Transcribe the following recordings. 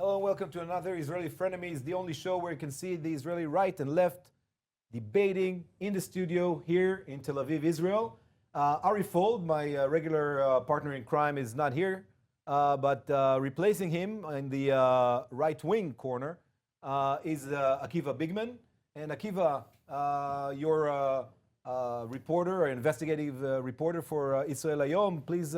Hello and welcome to another Israeli Frenemies, the only show where you can see the Israeli right and left debating in the studio here in Tel Aviv, Israel. Ari Fold, my regular partner in crime, is not here, but replacing him in the right-wing corner is Akiva Bigman. And Akiva, you're a reporter, an investigative reporter for Israel Hayom. Please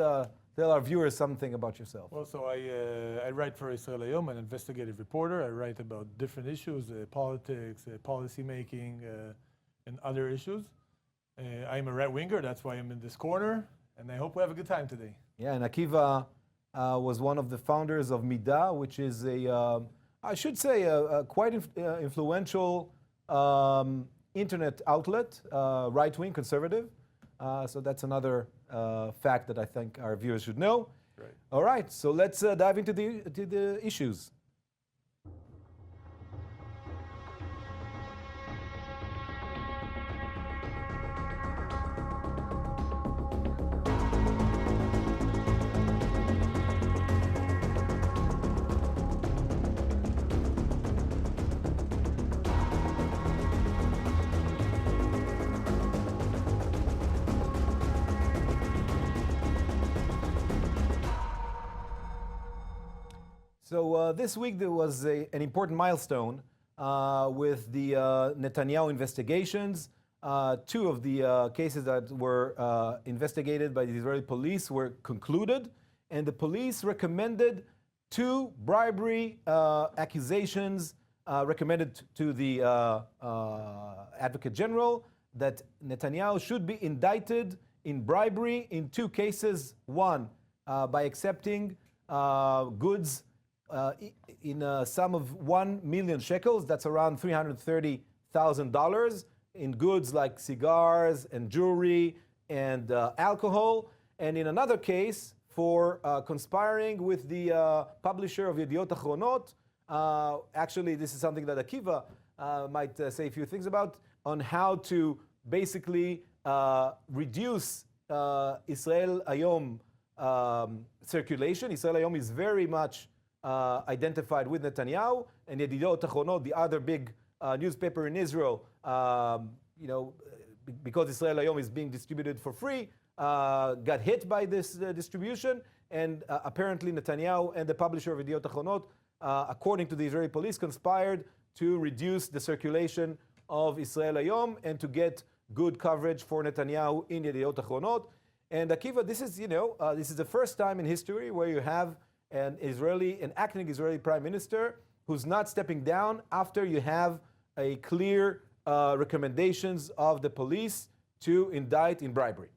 tell our viewers something about yourself. Well, so I write for Israel Hayom, an investigative reporter. I write about different issues, politics, policy making, and other issues. I'm a right-winger, that's why I'm in this corner, and I hope we have a good time today. Yeah, and Akiva was one of the founders of Midah, which is I should say, a quite influential internet outlet, right-wing, conservative. So that's another fact that I think our viewers should know. Right. All right, so let's dive into the issues. So this week there was an important milestone with the Netanyahu investigations. Two of the cases that were investigated by the Israeli police were concluded, and the police recommended two bribery accusations recommended to the Advocate General that Netanyahu should be indicted in bribery in two cases. One, by accepting goods in a sum of 1 million shekels, that's around $330,000, in goods like cigars and jewelry and alcohol. And in another case, for conspiring with the publisher of Yediot Achronot. Actually, this is something that Akiva might say a few things about, on how to basically reduce Israel Hayom circulation. Israel Hayom is very much identified with Netanyahu, and Yediot Achronot, the other big newspaper in Israel, because Israel Hayom is being distributed for free, got hit by this distribution, and apparently Netanyahu and the publisher of Yediot Achronot, according to the Israeli police, conspired to reduce the circulation of Israel Hayom and to get good coverage for Netanyahu in Yediot Achronot. And Akiva, this is the first time in history where you have an acting Israeli prime minister who's not stepping down after you have a clear recommendations of the police to indict in bribery.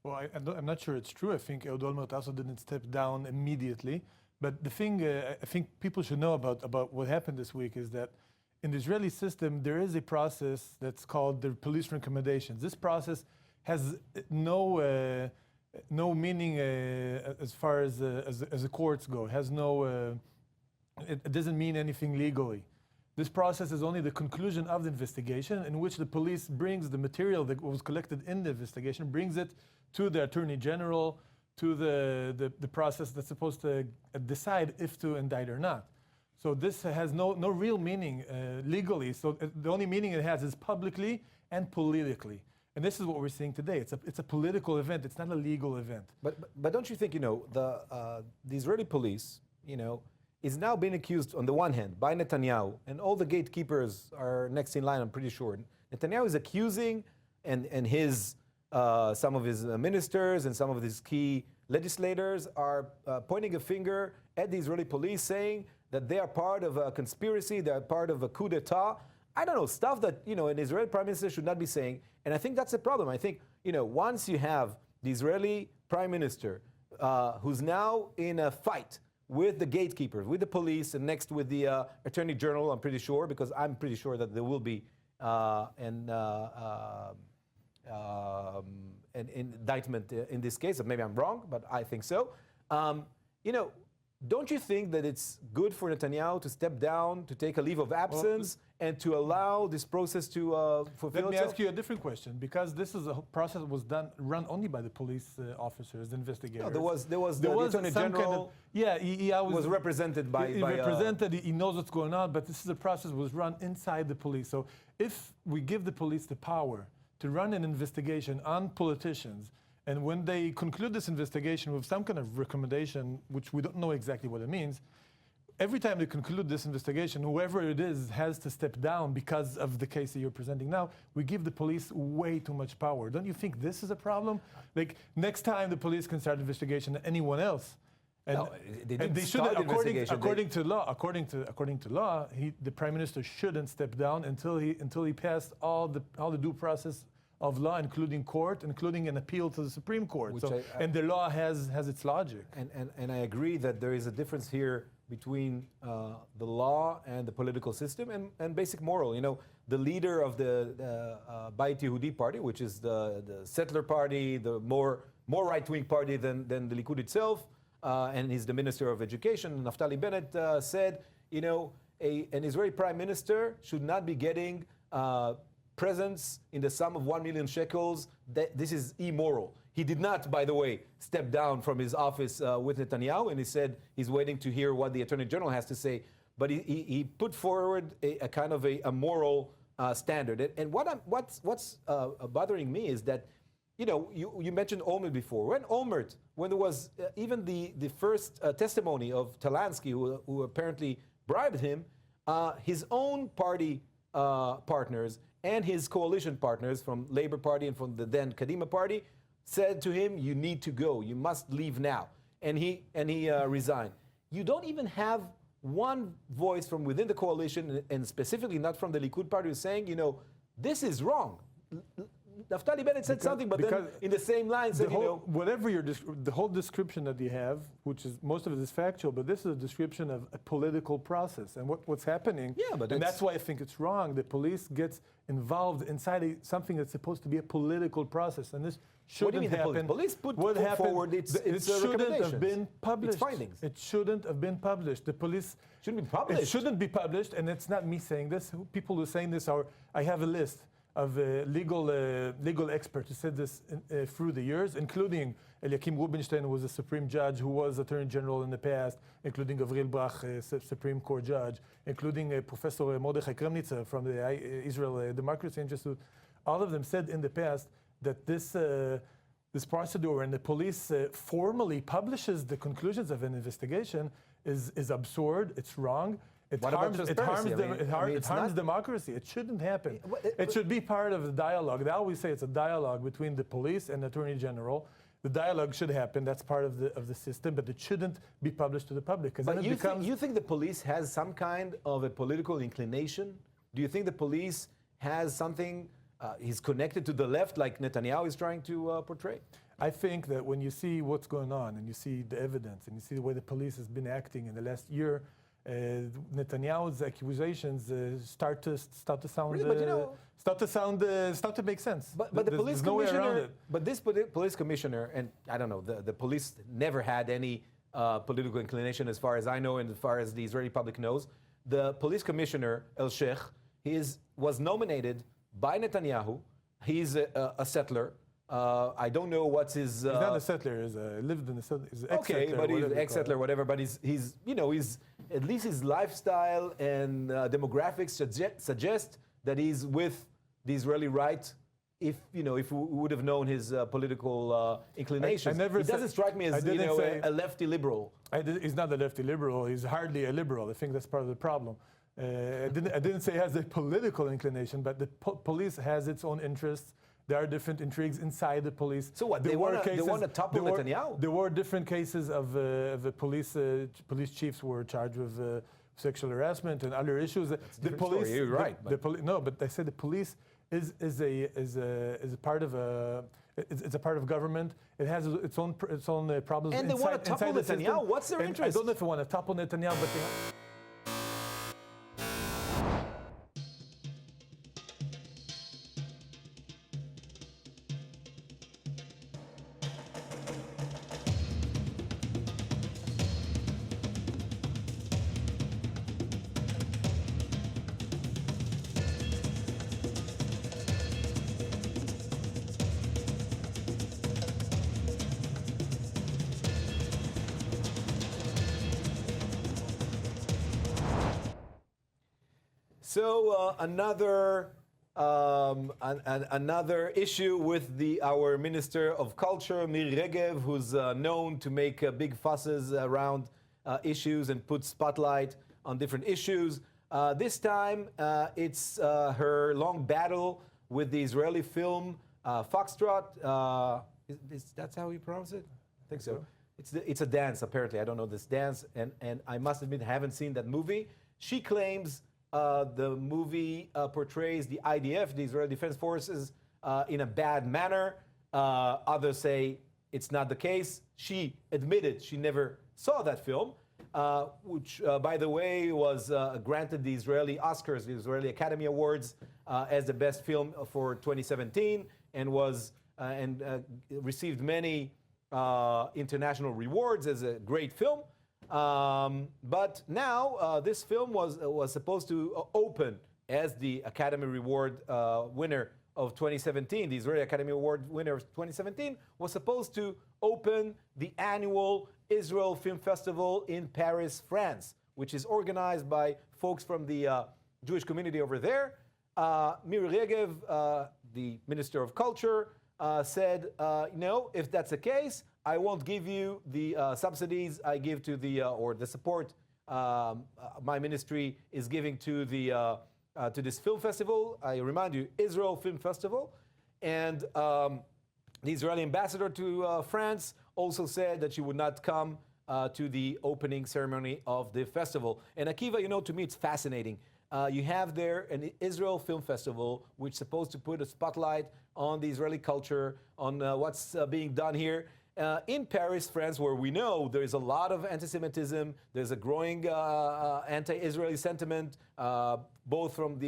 Well, I'm not sure it's true. I think Ehud Olmert also didn't step down immediately. But the thing I think people should know about what happened this week is that in the Israeli system, there is a process that's called the police recommendations. This process has no meaning as far as the courts go. It has it doesn't mean anything legally. This process is only the conclusion of the investigation, in which the police brings the material that was collected in the investigation, brings it to the Attorney General, to the process that's supposed to decide if to indict or not. So this has no real meaning legally. So the only meaning it has is publicly and politically. And this is what we're seeing today. It's a political event. It's not a legal event. But don't you think the Israeli police is now being accused on the one hand by Netanyahu, and all the gatekeepers are next in line, I'm pretty sure. Netanyahu is accusing and his some of his ministers and some of his key legislators are pointing a finger at the Israeli police, saying that they are part of a conspiracy, they are part of a coup d'etat. I don't know, stuff that an Israeli prime minister should not be saying. And I think that's a problem. I think once you have the Israeli prime minister who's now in a fight with the gatekeepers, with the police, and next with the Attorney General, I'm pretty sure, because I'm pretty sure that there will be an indictment in this case. Maybe I'm wrong, but I think so. Don't you think that it's good for Netanyahu to step down, to take a leave of absence, and to allow this process to fulfill Let me itself? ask you a different question, because this is a process that was run only by the police officers, investigators. No, there was There the was Attorney some General he was represented by... he represented, he knows what's going on, but this is a process that was run inside the police. So if we give the police the power to run an investigation on politicians, and when they conclude this investigation with some kind of recommendation, which we don't know exactly what it means, every time they conclude this investigation, whoever it is has to step down because of the case that you're presenting now. We give the police way too much power. Don't you think this is a problem? Like, next time the police can start an investigation than anyone else. And, No, they didn't and they start shouldn't, investigation. according to law, the prime minister shouldn't step down until he passed all the due process of law, including court, including an appeal to the Supreme Court. Which So, and the law has its logic. And I agree that there is a difference here between the law and the political system and basic moral. You know, the leader of the Bayit Yehudi party, which is the settler party, the more right-wing party than the Likud itself, and he's the Minister of Education, Naftali Bennett, said, you know, an Israeli prime minister should not be getting presents in the sum of 1 million shekels. This is immoral. He did not, by the way, step down from his office with Netanyahu, and he said he's waiting to hear what the Attorney General has to say. But he put forward a kind of a moral standard. And what's bothering me is that, you know, you mentioned Olmert before. When there was even the first testimony of Talansky, who apparently bribed him, his own party partners and his coalition partners from Labour Party and from the then Kadima Party said to him, you need to go, you must leave now. And he resigned. You don't even have one voice from within the coalition, and specifically not from the Likud party, who's saying, you know, this is wrong. Naftali Bennett said something, but then in the same line said, you know... Whatever the whole description that you have, which is, most of it is factual, but this is a description of a political process. And what's happening, and that's why I think it's wrong, the police gets involved inside something that's supposed to be a political process. And this shouldn't happen. Police put forward its it shouldn't have been published. Its findings. It shouldn't have been published. The police... Shouldn't be published. It shouldn't be published, and it's not me saying this. People who are saying this are... I have a list of legal experts who said this through the years, including Eliakim Rubinstein, who was a Supreme Judge, who was Attorney General in the past, including Gavril Brach, Supreme Court Judge, including Professor Mordechai Kremnitzer from the Israel Democracy Institute. All of them said in the past that this procedure, and the police formally publishes the conclusions of an investigation, is absurd. It's wrong. It harms democracy. It shouldn't happen. It should be part of the dialogue. They always say it's a dialogue between the police and the Attorney General. The dialogue should happen. That's part of the system, but it shouldn't be published to the public. But you think the police has some kind of a political inclination? Do you think the police has something, he's connected to the left like Netanyahu is trying to portray? I think that when you see what's going on and you see the evidence and you see the way the police has been acting in the last year, Netanyahu's accusations start to sound really? But, you know, start to make sense. But the police commissioner, but this police commissioner, and I don't know, the police never had any political inclination, as far as I know, and as far as the Israeli public knows. The police commissioner El Sheikh, was nominated by Netanyahu. He's a settler. I don't know what's his. He's not a settler. He's lived in the settler. Okay, but he's ex-settler, whatever. But he's at least his lifestyle and demographics suggest that he's with the Israeli right. If we would have known his political inclinations, it doesn't strike me as a lefty liberal. He's not a lefty liberal. He's hardly a liberal. I think that's part of the problem. I didn't say he has a political inclination, but the police has its own interests. There are different intrigues inside the police. So what? They want to topple Netanyahu? There were different cases of the police chiefs were charged with sexual harassment and other issues. The police, you're right. No, but I said the police is a part of it's a part of government. It has its own problems. And they want to topple Netanyahu. What's their interest? I don't know if they want to topple Netanyahu, but they have. So another issue with our Minister of Culture, Miri Regev, who's known to make big fusses around issues and put spotlight on different issues. This time, it's her long battle with the Israeli film Foxtrot. That's how you pronounce it? I think so. It's a dance, apparently. I don't know this dance, and I must admit, I haven't seen that movie. She claims the movie portrays the IDF, the Israeli Defense Forces, in a bad manner. Others say it's not the case. She admitted she never saw that film, which, by the way, was granted the Israeli Oscars, the Israeli Academy Awards, as the best film for 2017, and was received many international rewards as a great film. But now this film was supposed to open as the Academy Award winner of 2017. The Israeli Academy Award winner of 2017 was supposed to open the annual Israel Film Festival in Paris, France, which is organized by folks from the Jewish community over there. Miri Regev, the Minister of Culture, said, no, if that's the case, I won't give you the subsidies I give to or the support my ministry is giving to this film festival. I remind you, Israel Film Festival. And the Israeli ambassador to France also said that she would not come to the opening ceremony of the festival. And Akiva, to me, it's fascinating. You have there an Israel Film Festival, which is supposed to put a spotlight on the Israeli culture, on what's being done here. In Paris, France, where we know there is a lot of anti-Semitism, there's a growing anti-Israeli sentiment, both from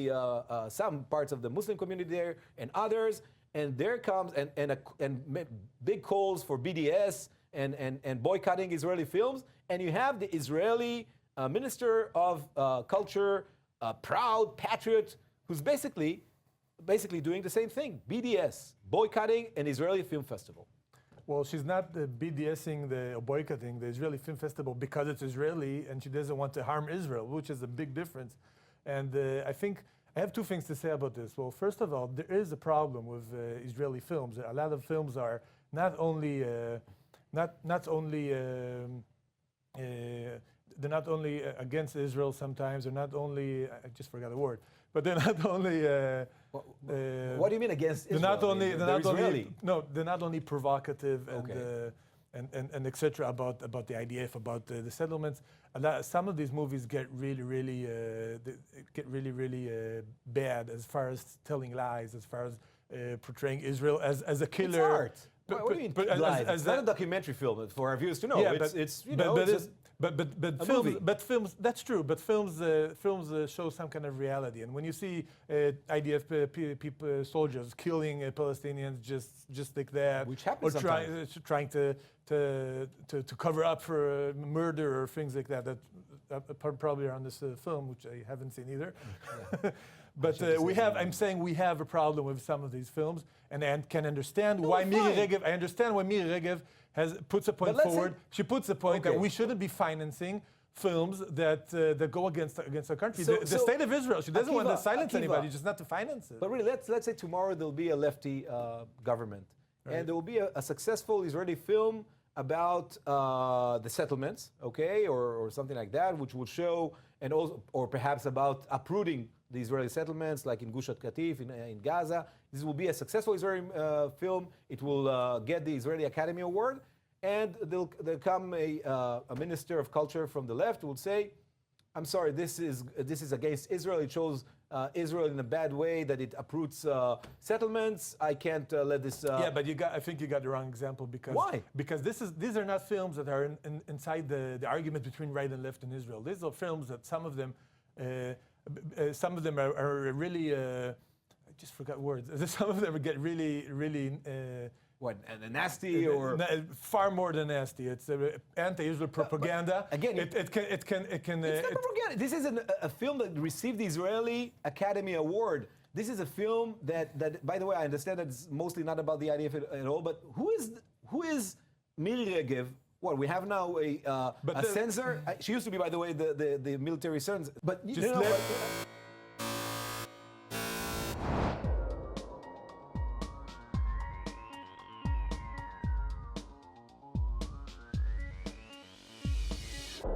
some parts of the Muslim community there and others. And there comes and big calls for BDS and boycotting Israeli films. And you have the Israeli Minister of Culture, a proud patriot, who's basically doing the same thing: BDS, boycotting an Israeli film festival. Well, she's not BDSing or boycotting the Israeli Film Festival because it's Israeli, and she doesn't want to harm Israel, which is a big difference. And I think I have two things to say about this. Well, first of all, there is a problem with Israeli films. A lot of films are not only they're not only against Israel sometimes. They're not only I just forgot the word, but they're not only. What do you mean against Israel? They're not only provocative and etc. about the IDF, about the settlements. Some of these movies get really bad as far as telling lies, as far as portraying Israel as a killer. It's art. What do you mean lies? It's not a documentary film for our viewers to know. Yeah, But films, that's true. But films show some kind of reality. And when you see IDF soldiers killing Palestinians just like that, which happens sometimes, trying to cover up for murder or things like that probably are on this film, which I haven't seen either. Yeah. But I'm saying we have a problem with some of these films, and I can understand why Miri Regev. I understand why Miri Regev puts a point forward. She puts a point that we shouldn't be financing films that go against our country. The state of Israel. She doesn't want to silence anybody, just not to finance it. But really, let's say tomorrow there'll be a lefty government, and there will be a successful Israeli film about the settlements, or something like that, which will show, and also, or perhaps about uprooting the Israeli settlements, like in Gush Katif, in Gaza. This will be a successful Israeli film. It will get the Israeli Academy Award, and there'll come a minister of culture from the left who will say, "I'm sorry, this is against Israel. It shows Israel in a bad way, that it uproots settlements. I can't let this." Yeah, but I think you got the wrong example because why? Because these are not films that are inside the argument between right and left in Israel. These are films that some of them are really. I just forgot words. Some of them get really. Nasty or far more than nasty. It's anti-Israel propaganda. But again, it can. It's not propaganda. This is a film that received the Israeli Academy Award. This is a film that, by the way, I understand that it's mostly not about the IDF at all. But who is Miri Regev? What we have now a censor. She used to be, by the way, the military censor. But you know what? Okay,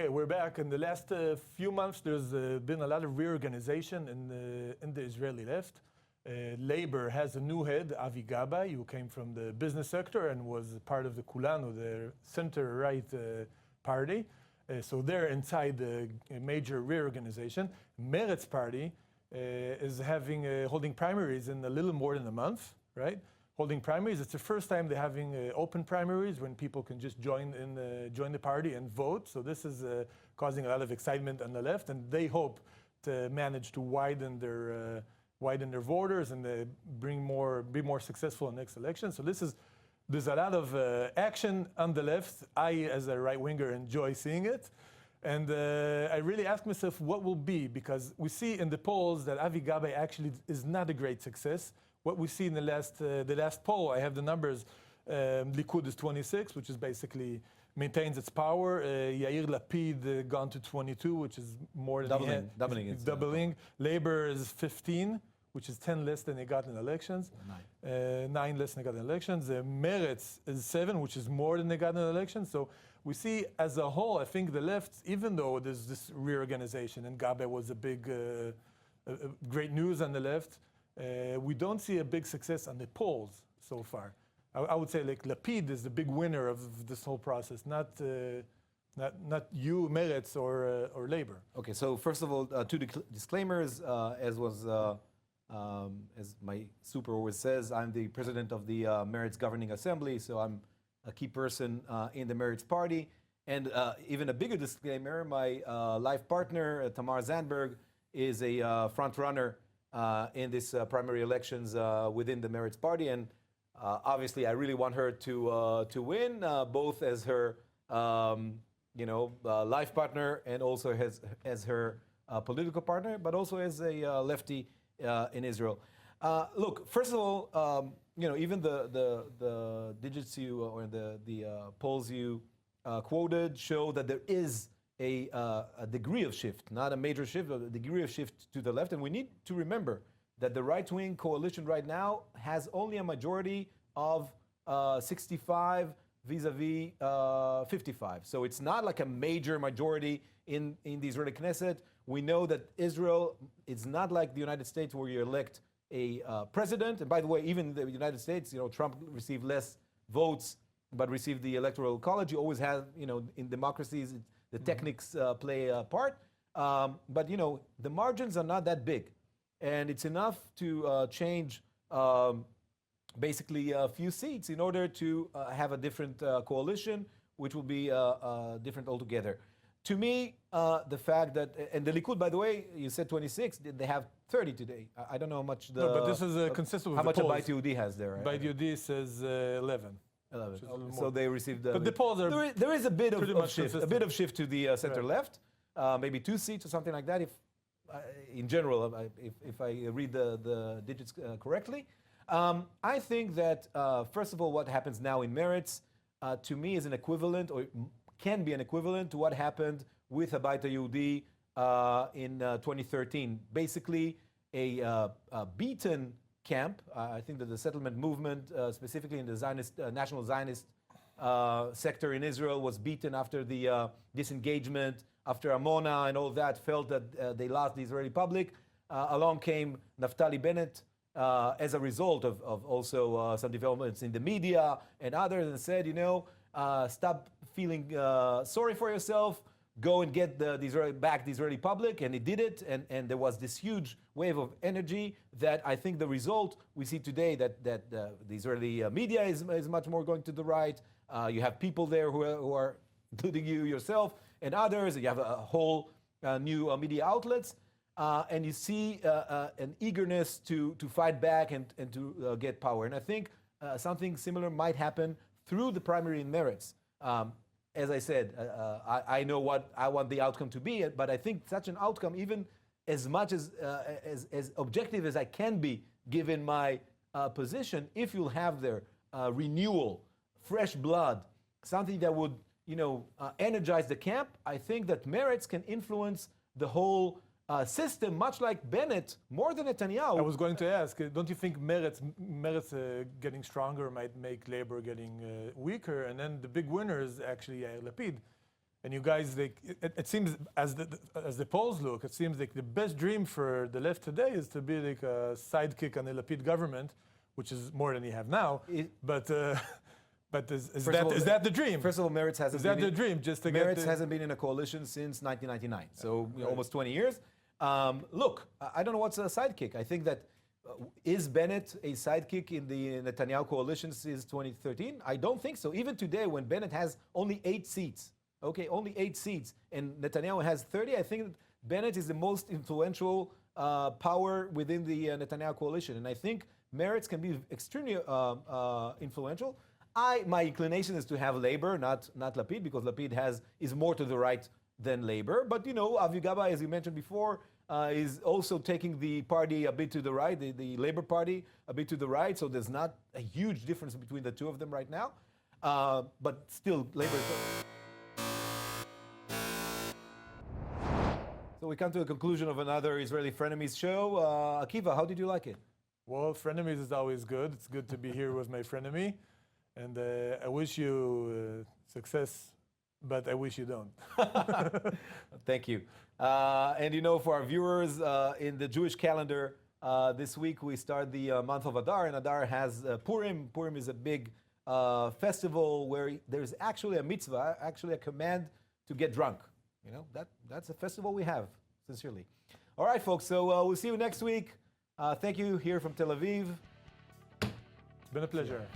we're back. In the last few months, there's been a lot of reorganization in the Israeli left. Labor has a new head, Avi Gabay, who came from the business sector and was part of the Kulanu, the center-right party. So they're inside the major reorganization. Meretz party is holding primaries in a little more than a month, right? Holding primaries. It's the first time they're having open primaries when people can just join the party and vote. So this is causing a lot of excitement on the left, and they hope to manage to widen their voters and be more successful in the next election. So there's a lot of action on the left. I, as a right winger, enjoy seeing it. And I really ask myself what will be, because we see in the polls that Avi Gabay actually is not a great success. What we see in the last poll, I have the numbers. Likud is 26, which is basically maintains its power. Yair Lapid gone to 22, which is more than doubling. Labor is 15, which is 10 less than they got in elections. 9 less than they got in elections. Meretz is 7, which is more than they got in elections. So we see as a whole, I think the left, even though there's this reorganization and Gabay was a big, great news on the left, we don't see a big success on the polls so far. I would say like Lapid is the big winner of this whole process, not you, Meretz, or Labor. Okay, so first of all, two disclaimers. As my super always says, I'm the president of the Meretz Governing Assembly, so I'm a key person in the Meretz party. And even a bigger disclaimer, my life partner, Tamar Zandberg, is a front runner in this primary elections within the Meretz party, and obviously I really want her to win, both as her life partner and also as her political partner, but also as a lefty in Israel. Look, first of all, even the digits or the polls you quoted show that there is a degree of shift, not a major shift, but a degree of shift to the left. And we need to remember that the right-wing coalition right now has only a majority of 65 vis-a-vis 55. So it's not like a major majority in the Israeli Knesset. We know that Israel is not like the United States where you elect a president. And by the way, even in the United States, Trump received less votes but received the Electoral College. You always have, in democracies, the techniques play a part, but the margins are not that big, and it's enough to change basically a few seats in order to have a different coalition, which will be different altogether. To me, the fact that, and the Likud, by the way, you said 26, they have 30 today. I don't know how much No, but this is consistent with how the much polls. Abait Yehudi has there. Right? Abait Yehudi says 11. 11. So they received. But the polls are there is a bit of shift, consistent. a bit of shift to the center left, maybe 2 seats or something like that. If, in general, if I read the digits correctly, I think that first of all, what happens now in Meretz, to me, is an equivalent or can be an equivalent to what happened with Abait Yehudi in 2013. Basically, a beaten camp. I think that the settlement movement, specifically in the Zionist, national Zionist sector in Israel, was beaten after the disengagement, after Amona and all of that, felt that they lost the Israeli public. Along came Naftali Bennett as a result of also some developments in the media and others, and said, stop feeling sorry for yourself, go and get the Israeli public, and he did it, and there was this huge wave of energy that I think the result we see today, that the Israeli media is much more going to the right. You have people there who are including you yourself and others. You have a whole new media outlets, and you see an eagerness to fight back and to get power. And I think something similar might happen through the primary in Meretz. As I said, I know what I want the outcome to be, but I think such an outcome, even as much as objective as I can be, given my position, if you'll have their renewal, fresh blood, something that would, energize the camp, I think that Meretz can influence the whole system, much like Bennett, more than Netanyahu. I was going to ask, don't you think Meretz getting stronger might make Labor getting weaker? And then the big winner is actually Yair Lapid. And you guys, it seems, as the polls look, it seems like the best dream for the left today is to be like a sidekick on the Lapid government, which is more than you have now. But is that the dream? First of all, Meretz hasn't is that the dream? Just to Meretz hasn't been in a coalition since 1999, so almost 20 years. Look, I don't know what's a sidekick. I think that is Bennett a sidekick in the Netanyahu coalition since 2013? I don't think so. Even today, when Bennett has only 8 seats, only 8 seats, and Netanyahu has 30, I think Bennett is the most influential power within the Netanyahu coalition, and I think Meretz can be extremely influential. My inclination is to have Labor, not Lapid, because Lapid is more to the right than Labor. But Avi Gaba, as you mentioned before, is also taking the party a bit to the right, the Labor Party a bit to the right. So there's not a huge difference between the two of them right now. But still, Labor is. So we come to the conclusion of another Israeli Frenemies show. Akiva, how did you like it? Well, Frenemies is always good. It's good to be here with my frenemy. And I wish you success, but I wish you don't. Thank you. And for our viewers, in the Jewish calendar, this week we start the month of Adar, and Adar has Purim. Purim is a big festival where there's actually a mitzvah, actually a command to get drunk. That's a festival we have, sincerely. All right, folks, so we'll see you next week. Thank you here from Tel Aviv. It's been a pleasure.